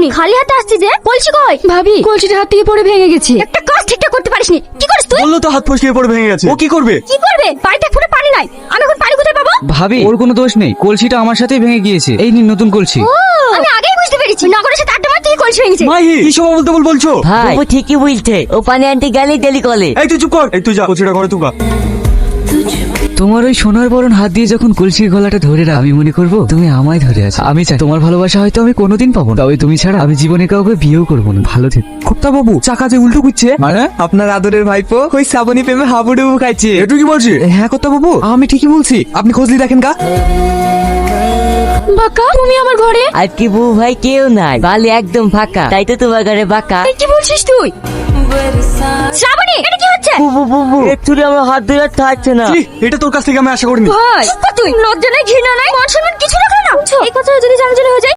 এক্ষুনি। খালি হাতে আসছি যে, কলসি কই? ভাবি, কলসিটা হাত থেকে পড়ে ভেঙে গেছে। একটা কাজ ঠিকঠাক করতে পারিসনি। কি করিস তুই? বললো তো হাত ফসকে পড়ে ভেঙে গেছে, ও কি করবে? কি করবে? বাড়িতে এক ফুটে পানি নাই, আমি এখন পানি কোথায় পাবো? ভাবি, ওর কোনো দোষ নেই, কলসিটা আমার সাথেই ভেঙে গিয়েছে। এই নিন নতুন কলসি। আমি আগেই বুঝতে পেরেছি, নগরের সাথে আড্ডা মারতে কলসি ভেঙেছে। মাহি, কি সব বলতে বলছো? ভাই ও ঠিকই বলছে, ও পানি আনতে গেলেই ডেলি কলে। এই তুই চুপ কর, এই তুই যা কলসিটা ঘরে তুকা। তোমার ওই সোনার বরণ হাত দিয়ে যখন কলসির গলাটা ধরে রাখ, আমি মনে করবো তুমি আমায় ধরে আছো। আমি চাই তোমার ভালোবাসা হয়তো আমি কোনোদিন পাবো না, তবে তুমি ছাড়া আমি জীবনে কাউকে বিয়েও করবো না। ভালো থেকো। কুত্তা বাবু, চাকা যে উল্টো ঘুরছে, মানে আপনার আদরের ভাইপো ওই শ্রাবণী প্রেমে হাবুডুবু খাইছে। তুই কি বলছিস? হ্যাঁ কুত্তা বাবু, আমি ঠিকই বলছি, আপনি খোঁজলি দেখেন কা। বাকা, তুমি আমার ঘরে? আর কি বউ ভাই কেউ নাই, বালি একদম ফাঁকা, তাই তো তোমার ঘরে বাঁকা। এই কি বলছিস তুই? শ্রাবণী, এটা কি হচ্ছে? একচুয়ালি আমার হাত ধরে থাকছে না। কি? এটা তোর কাছ থেকে আমি আশা করিনি। ভাই, চুপ কর তুই। লজ্জা নাই, ঘৃণা নাই, মান সম্মান কিছু রাখলো না। এই কথা যদি জানাজানি হয়ে যায়